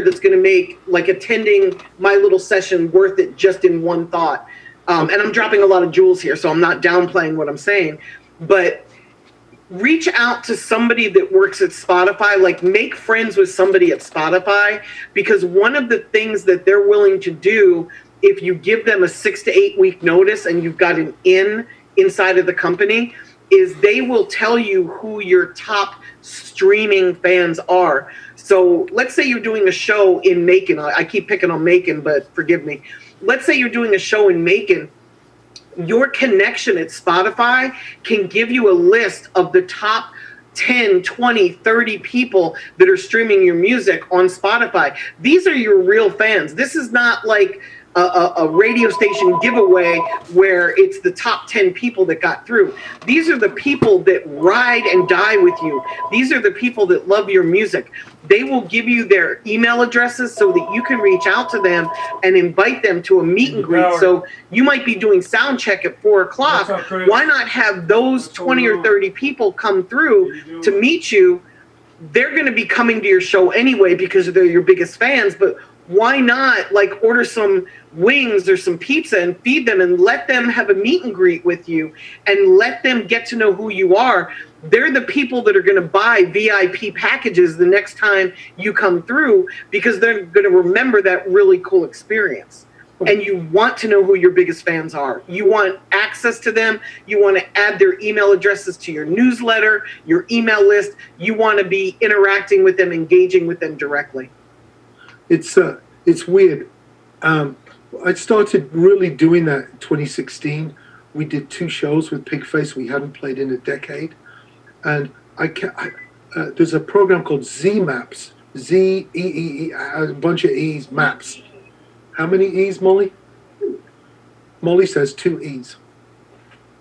that's going to make like attending my little session worth it just in one thought. And I'm dropping a lot of jewels here, so I'm not downplaying what I'm saying, but reach out to somebody that works at Spotify, like make friends with somebody at Spotify, because one of the things that they're willing to do if you give them a 6 to 8 week notice and you've got an inside of the company is they will tell you who your top streaming fans are. So let's say you're doing a show in Macon. I keep picking on Macon, but forgive me. Let's say you're doing a show in Macon. Your connection at Spotify can give you a list of the top 10, 20, 30 people that are streaming your music on Spotify. These are your real fans. This is not like a radio station giveaway where it's the top 10 people that got through. These are the people that ride and die with you. These are the people that love your music. They will give you their email addresses so that you can reach out to them and invite them to a meet and greet. So you might be doing sound check at 4 o'clock. Why not have those 20 or 30 people come through to meet you? They're going to be coming to your show anyway because they're your biggest fans, but why not like order some wings or some pizza and feed them and let them have a meet and greet with you and let them get to know who you are. They're the people that are going to buy VIP packages the next time you come through because they're going to remember that really cool experience. And you want to know who your biggest fans are. You want access to them. You want to add their email addresses to your newsletter, your email list. You want to be interacting with them, engaging with them directly. It's weird. I started really doing that in 2016. We did 2 shows with Pigface we hadn't played in a decade, and there's a program called Z Maps, Z-E-E-E, a bunch of E's, Maps. How many E's, Molly? Molly says 2 E's.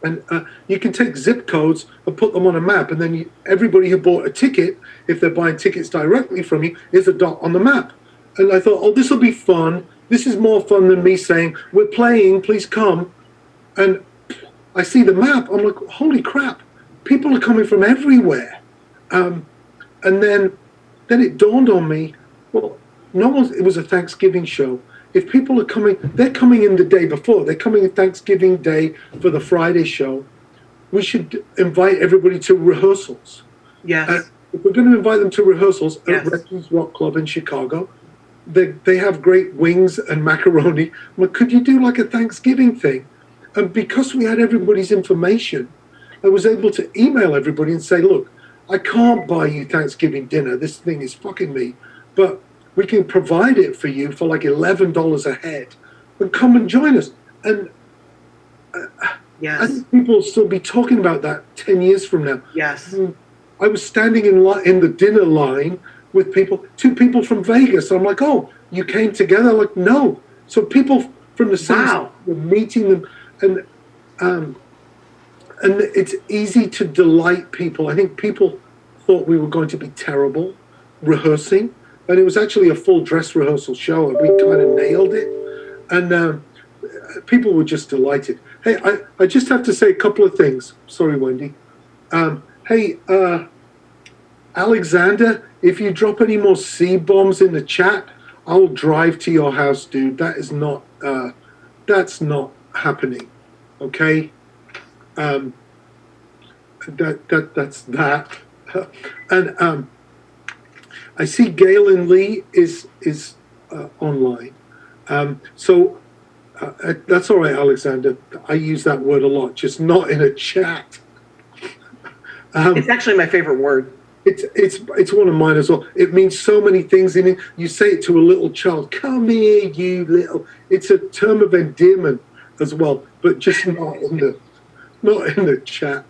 And you can take zip codes and put them on a map, and then everybody who bought a ticket, if they're buying tickets directly from you, is a dot on the map. And I thought, oh, this will be fun. This is more fun than me saying, we're playing, please come. And I see the map. I'm like, holy crap, people are coming from everywhere. And then it dawned on me, well, it was a Thanksgiving show. If people are coming, they're coming in the day before. They're coming in Thanksgiving Day for the Friday show. We should invite everybody to rehearsals. Yes. If we're going to invite them to rehearsals yes. at Redlands Rock Club in Chicago, they have great wings and macaroni. Well, could you do like a Thanksgiving thing? And because we had everybody's information, I was able to email everybody and say, look, I can't buy you Thanksgiving dinner. This thing is fucking me. But we can provide it for you for like $11 a head. And come and join us. And yes. I think people will still be talking about that 10 years from now. Yes. I was standing in the dinner line with 2 people from Vegas. I'm like, oh, you came together? Like, no. So people from the same wow. were meeting them, and it's easy to delight people. I think people thought we were going to be terrible rehearsing, and it was actually a full dress rehearsal show, and we kind of nailed it, and people were just delighted. Hey, I just have to say a couple of things. Sorry, Wendy. Hey, Alexander, if you drop any more C-bombs in the chat, I'll drive to your house, dude. That is not, that's not happening, okay? That's that. And I see Galen Lee is online. So that's all right, Alexander. I use that word a lot, just not in a chat. It's actually my favorite word. It's one of mine as well. It means so many things in it. You say it to a little child, come here, you little. It's a term of endearment as well, but just not in the chat.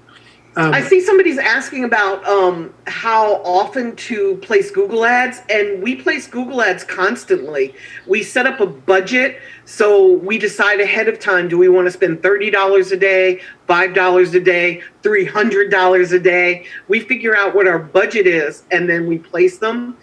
I see somebody's asking about how often to place Google ads, and we place Google ads constantly. We set up a budget, so we decide ahead of time, do we want to spend $30 a day, $5 a day, $300 a day? We figure out what our budget is, and then we place them.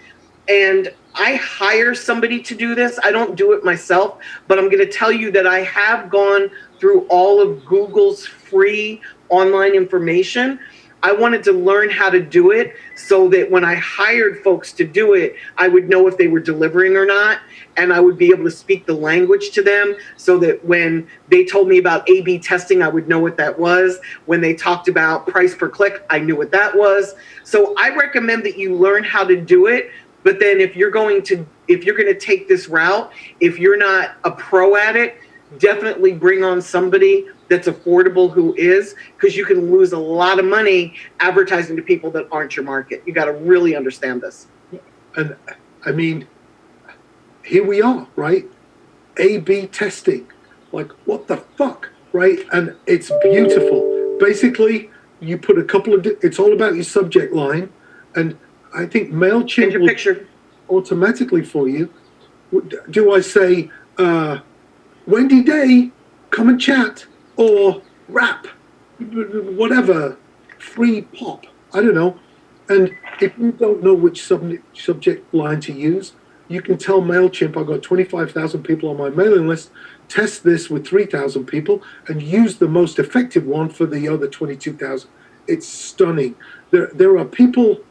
And I hire somebody to do this. I don't do it myself, but I'm going to tell you that I have gone through all of Google's free online information. I wanted to learn how to do it so that when I hired folks to do it, I would know if they were delivering or not. And I would be able to speak the language to them so that when they told me about A/B testing, I would know what that was. When they talked about price per click, I knew what that was. So I recommend that you learn how to do it. But then if you're going to take this route, if you're not a pro at it, definitely bring on somebody that's affordable who is, because you can lose a lot of money advertising to people that aren't your market. You got to really understand this. And I mean, here we are, right? A/B testing. Like, what the fuck, right? And it's beautiful. Basically, you put a couple of, it's all about your subject line. And I think MailChimp will picture automatically for you. Do I say, Wendy Day, come and chat, or rap, whatever, free pop, I don't know. And if you don't know which subject line to use, you can tell MailChimp, I've got 25,000 people on my mailing list, test this with 3,000 people and use the most effective one for the other 22,000. It's stunning. There are people,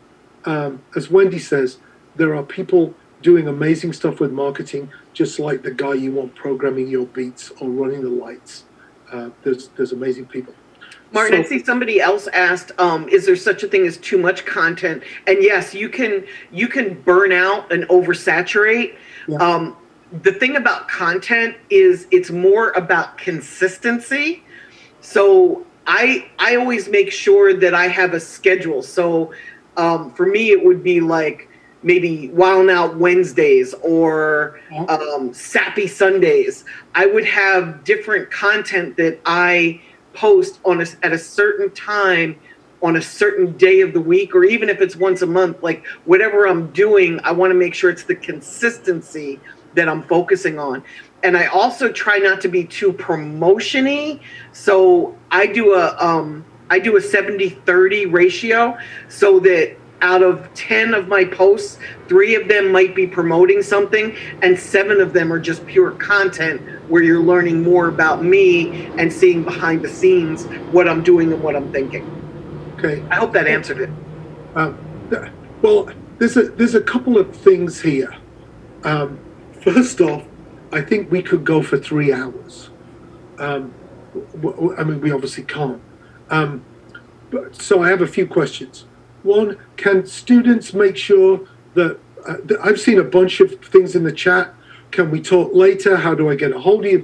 as Wendy says, there are people doing amazing stuff with marketing, just like the guy you want programming your beats or running the lights. There's amazing people. Martin, I see somebody else asked, is there such a thing as too much content? And yes, you can burn out and oversaturate. Yeah. The thing about content is it's more about consistency. So I always make sure that I have a schedule. So for me, it would be like maybe Wild Out Wednesdays or Sappy Sundays. I would have different content that I post at a certain time on a certain day of the week, or even if it's once a month, like whatever I'm doing, I want to make sure it's the consistency that I'm focusing on. And I also try not to be too promotion-y. So I do a 70-30 ratio, so that out of 10 of my posts, 3 of them might be promoting something, and 7 of them are just pure content where you're learning more about me and seeing behind the scenes what I'm doing and what I'm thinking. Okay. I hope that answered it. Well, there's a couple of things here. First off, I think we could go for 3 hours. I mean, we obviously can't. So I have a few questions. One, can students make sure that I've seen a bunch of things in the chat. Can we talk later? How do I get a hold of you?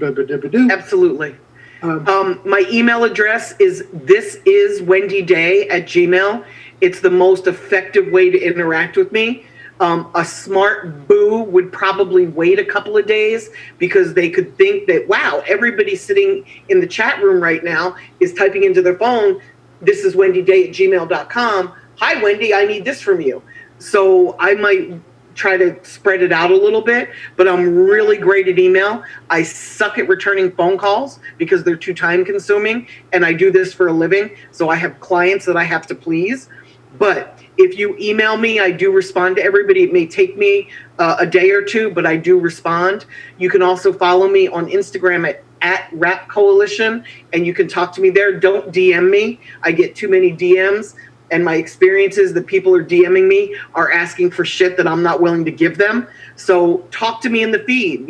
Absolutely. My email address is thisiswendyday@gmail.com. It's the most effective way to interact with me. A smart boo would probably wait a couple of days because they could think that, wow, everybody sitting in the chat room right now is typing into their phone, thisiswendyday@gmail.com. Hi, Wendy, I need this from you. So I might try to spread it out a little bit, but I'm really great at email. I suck at returning phone calls because they're too time consuming, and I do this for a living. So I have clients that I have to please. But if you email me, I do respond to everybody. It may take me a day or two, but I do respond. You can also follow me on Instagram at Rap Coalition, and you can talk to me there. Don't DM me. I get too many DMs. And my experience is that people are DMing me are asking for shit that I'm not willing to give them. So talk to me in the feed,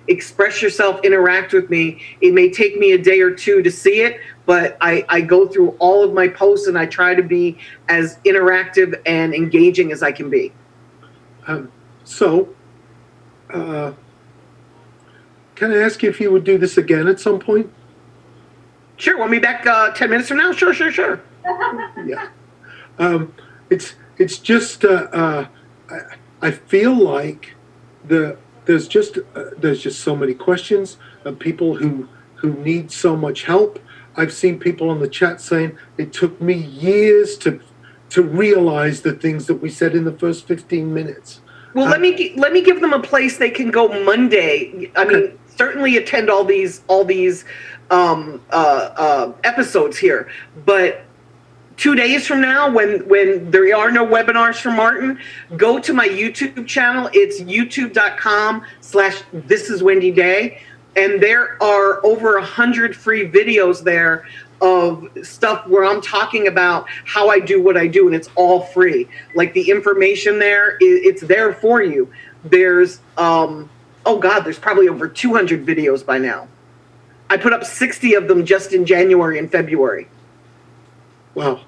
express yourself, interact with me. It may take me a day or two to see it, but I go through all of my posts and I try to be as interactive and engaging as I can be. Can I ask you if you would do this again at some point? Sure. Want me back 10 minutes from now? Sure. Yeah. It's just I feel like there's just so many questions and people who need so much help. I've seen people on the chat saying it took me years to realize the things that we said in the first 15 minutes. Well, let me give them a place they can go Monday. I mean, certainly attend all these episodes here, but 2 days from now, when there are no webinars from Martin, go to my YouTube channel. It's youtube.com/thisiswendyday. And there are over 100 free videos there of stuff where I'm talking about how I do what I do, and it's all free. Like the information there, it's there for you. There's oh God, there's probably over 200 videos by now. I put up 60 of them just in January and February. Wow.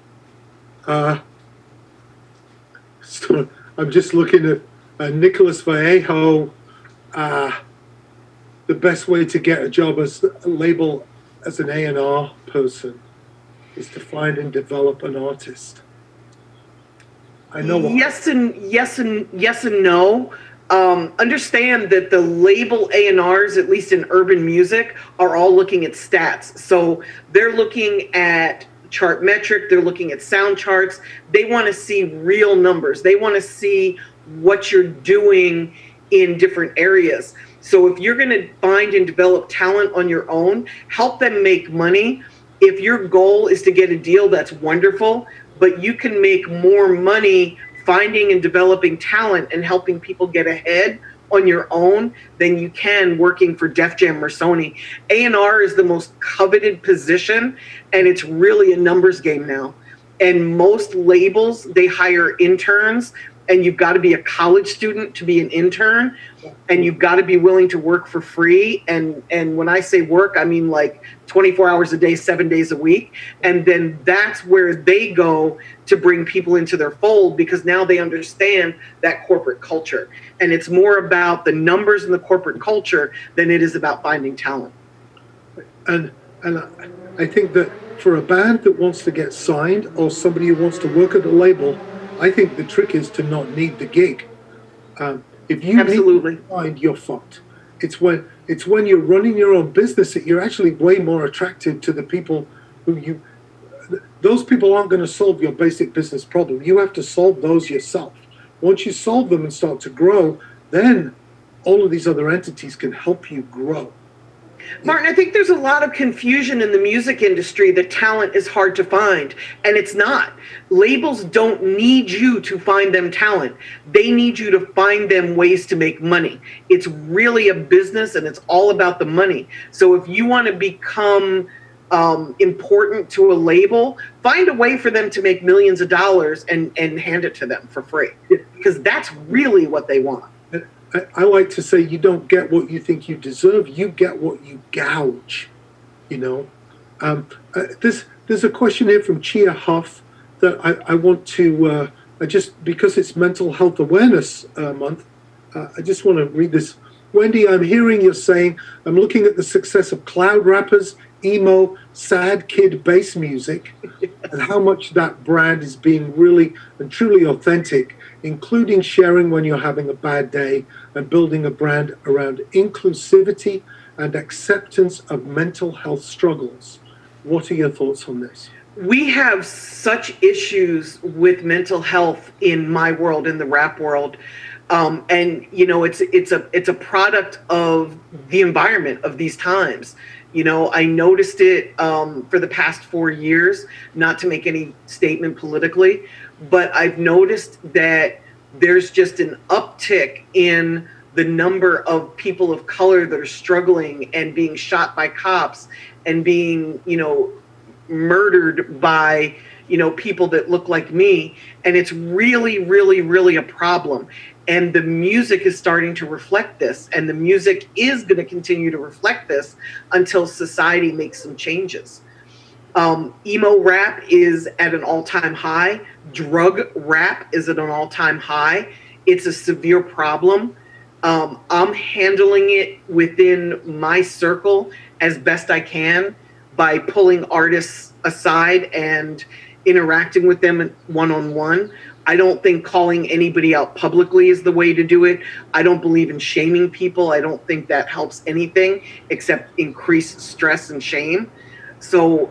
So I'm just looking at Nicholas Vallejo. The best way to get a job as a label as an A&R person is to find and develop an artist. I know what. Yes and no. Understand that the label A&Rs, at least in urban music, are all looking at stats. So they're looking at chart metric, they're looking at sound charts. They want to see real numbers. They want to see what you're doing in different areas. So if you're going to find and develop talent on your own, help them make money. If your goal is to get a deal, that's wonderful, but you can make more money finding and developing talent and helping people get ahead on your own than you can working for Def Jam or Sony. A&R is the most coveted position, and it's really a numbers game now. And most labels, they hire interns, and you've got to be a college student to be an intern, and you've got to be willing to work for free. And when I say work, I mean like 24 hours a day, 7 days a week. And then that's where they go to bring people into their fold, because now they understand that corporate culture. And it's more about the numbers and the corporate culture than it is about finding talent. And I think that for a band that wants to get signed or somebody who wants to work at a label, I think the trick is to not need the gig. If you Absolutely. need to find, you're fucked. It's when you're running your own business that you're actually way more attracted to the people who those people aren't going to solve your basic business problem. You have to solve those yourself. Once you solve them and start to grow, then all of these other entities can help you grow. Martin, I think there's a lot of confusion in the music industry that talent is hard to find, and it's not. Labels don't need you to find them talent. They need you to find them ways to make money. It's really a business, and it's all about the money. So if you want to become important to a label, find a way for them to make millions of dollars and hand it to them for free, because that's really what they want. I like to say you don't get what you think you deserve, you get what you gouge, you know. There's a question here from Chia Huff that I want to, because it's Mental Health Awareness Month, I just want to read this. Wendy, I'm hearing you're saying, I'm looking at the success of cloud rappers, emo, sad kid bass music, and how much that brand is being really and truly authentic, including sharing when you're having a bad day and building a brand around inclusivity and acceptance of mental health struggles. What are your thoughts on this? We have such issues with mental health in my world, in the rap world. And you know, it's a product of the environment of these times. You know, I noticed it for the past 4 years, not to make any statement politically, but I've noticed that there's just an uptick in the number of people of color that are struggling and being shot by cops and being, you know, murdered by, you know, people that look like me. And it's really, really, really a problem. And the music is starting to reflect this. And the music is going to continue to reflect this until society makes some changes. Emo rap is at an all-time high. Drug rap is at an all-time high. It's a severe problem. I'm handling it within my circle as best I can by pulling artists aside and interacting with them one-on-one. I don't think calling anybody out publicly is the way to do it. I don't believe in shaming people. I don't think that helps anything except increase stress and shame. So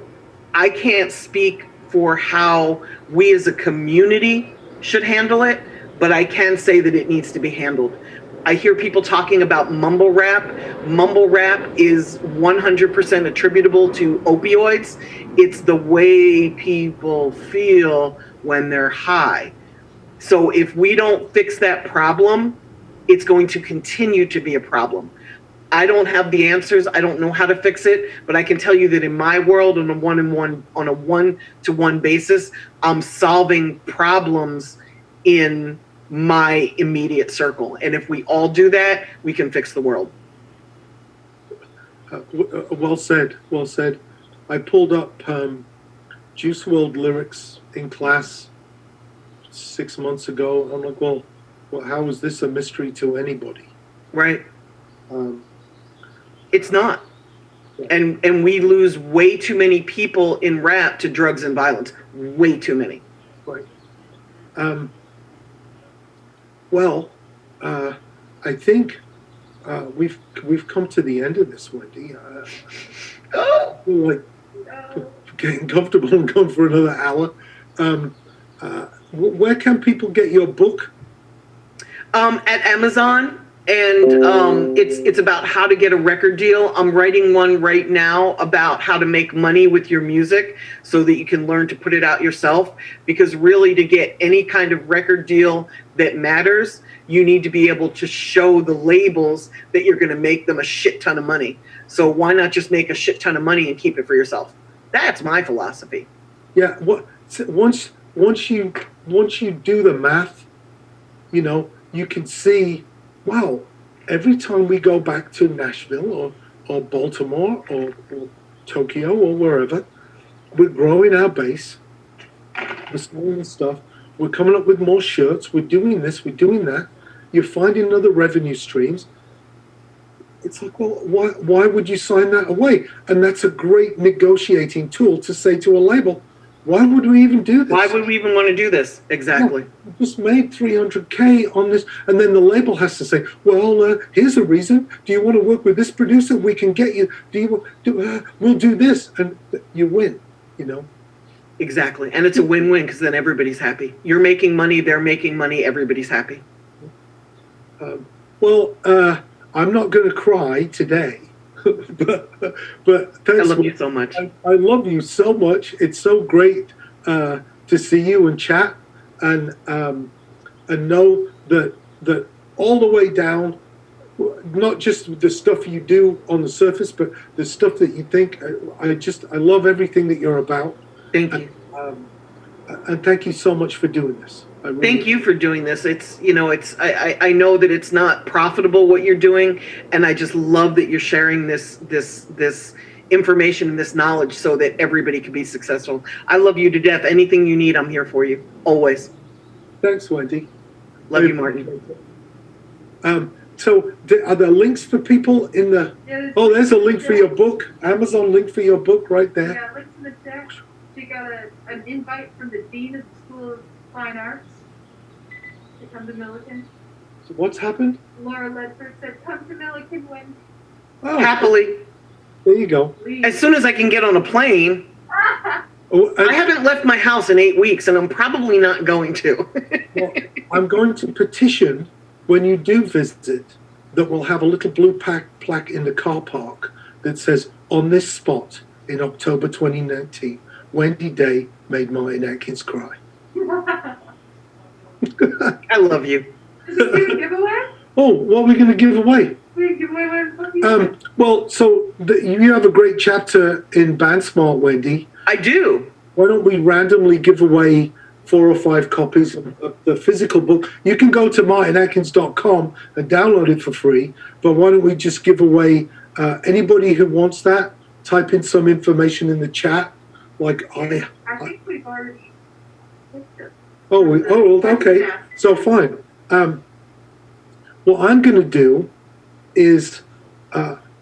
I can't speak for how we as a community should handle it, but I can say that it needs to be handled. I hear people talking about mumble rap. Mumble rap is 100% attributable to opioids. It's the way people feel when they're high. So if we don't fix that problem, it's going to continue to be a problem. I don't have the answers. I don't know how to fix it, but I can tell you that in my world, on a one-to-one basis, I'm solving problems in my immediate circle. And if we all do that, we can fix the world. Well said. Well said. I pulled up Juice WRLD lyrics in class 6 months ago. I'm like, well, how is this a mystery to anybody? Right. Um, It's not. Yeah. And we lose way too many people in rap to drugs and violence. Way too many. Right. Well, I think we've come to the end of this, Wendy. Oh. Like getting comfortable and gone for another hour. Where can people get your book? At Amazon, and it's about how to get a record deal. I'm writing one right now about how to make money with your music so that you can learn to put it out yourself. Because really, to get any kind of record deal that matters, you need to be able to show the labels that you're going to make them a shit ton of money. So why not just make a shit ton of money and keep it for yourself? That's my philosophy. Yeah. Once you do the math, you can see, wow, every time we go back to Nashville or Baltimore or Tokyo or wherever, we're growing our base, we're selling stuff, we're coming up with more shirts, we're doing this, we're doing that, you're finding other revenue streams. It's like, well, why would you sign that away? And that's a great negotiating tool to say to a label, why would we even do this? Why would we even want to do this? Exactly. We just made $300K on this, and then the label has to say, well, here's a reason. Do you want to work with this producer? We can get you. We'll do this, and you win. Exactly. And it's a win-win because then everybody's happy. You're making money, they're making money, everybody's happy. I'm not going to cry today, but thanks. I love you so much. I love you so much. It's so great to see you and chat, and know that all the way down, not just the stuff you do on the surface, but the stuff that you think. I love everything that you're about. Thank you. And thank you so much for doing this. Thank you for doing this. It's, I know that it's not profitable what you're doing, and I just love that you're sharing this information and this knowledge so that everybody can be successful. I love you to death. Anything you need, I'm here for you. Always. Thanks, Wendy. Love you, Martin. So are there links for people in the... Oh, there's a link for your book. Amazon link for your book right there. Yeah, links in the text. She got an invite from the Dean of the School of Fine Arts to come to Milliken. So what's happened? Laura Ledford said, come to Milliken when... Oh, Happily. There you go. As soon as I can get on a plane. Oh, I haven't left my house in 8 weeks, and I'm probably not going to. Well, I'm going to petition when you do visit that we'll have a little blue plaque in the car park that says, on this spot in October 2019, Wendy Day made Martin Atkins cry. I love you. Is it a giveaway? Oh, what are we going to give away? We give away one puppy? Well, so you have a great chapter in BandSmart, Wendy. I do. Why don't we randomly give away 4 or 5 copies of the physical book? You can go to martinatkins.com and download it for free, but why don't we just give away anybody who wants that, type in some information in the chat, like I think we've already picked it. Okay, so fine. What I'm going to do is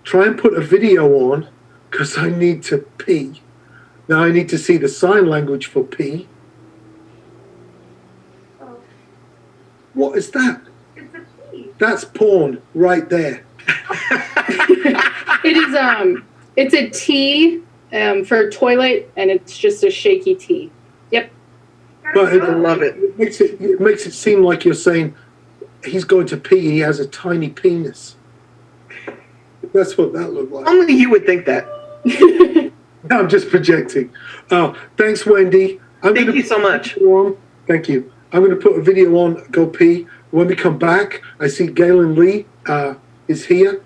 try and put a video on because I need to pee. Now I need to see the sign language for pee. Oh, What is that? it's a pea. That's porn right there. It is it's a T for toilet, and it's just a shaky T. Yep. But I love it. It makes it seem like you're saying he's going to pee. He has a tiny penis. That's what that looked like. Only you would think that. I'm just projecting. Thanks, Wendy. Thank you so much. Thank you. I'm going to put a video on. Go pee. When we come back, I see Galen Lee is here.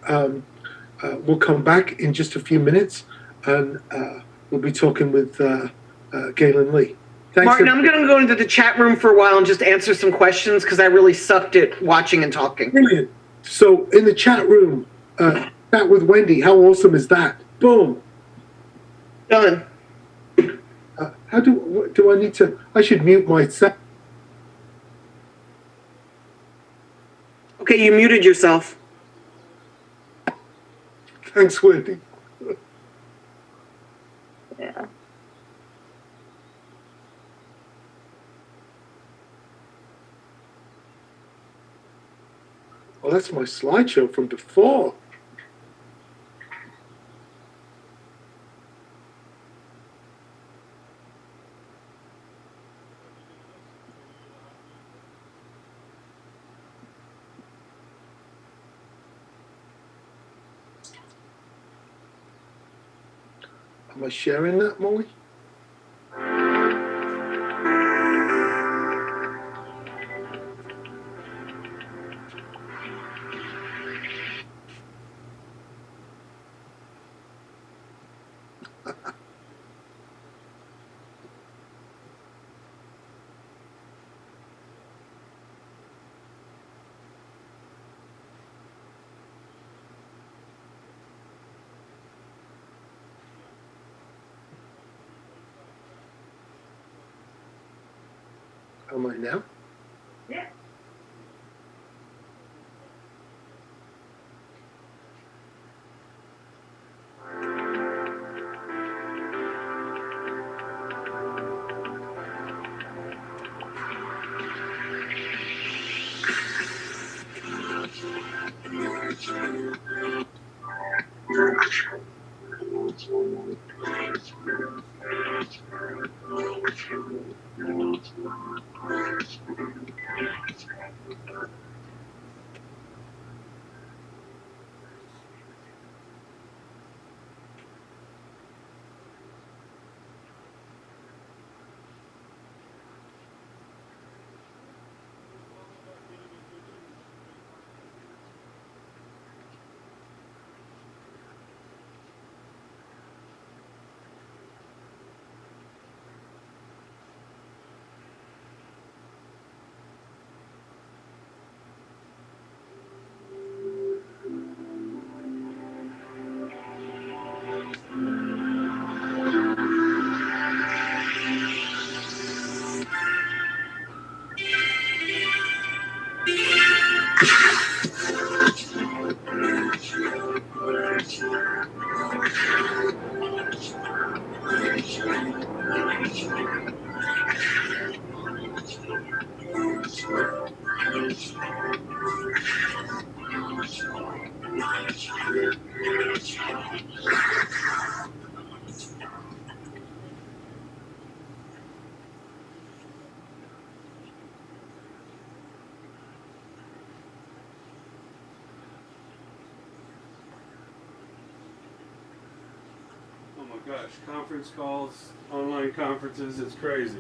we'll come back in just a few minutes, and we'll be talking with Galen Lee. Thanks, Martin, I'm going to go into the chat room for a while and just answer some questions because I really sucked at watching and talking. Brilliant. So in the chat room, chat with Wendy. How awesome is that? Boom. Done. How do I need to? I should mute myself. Okay, you muted yourself. Thanks, Wendy. Yeah. Oh, that's my slideshow from before. Am I sharing that, Molly? Am I now? Yeah. Oh my gosh, conference calls, online conferences, it's crazy.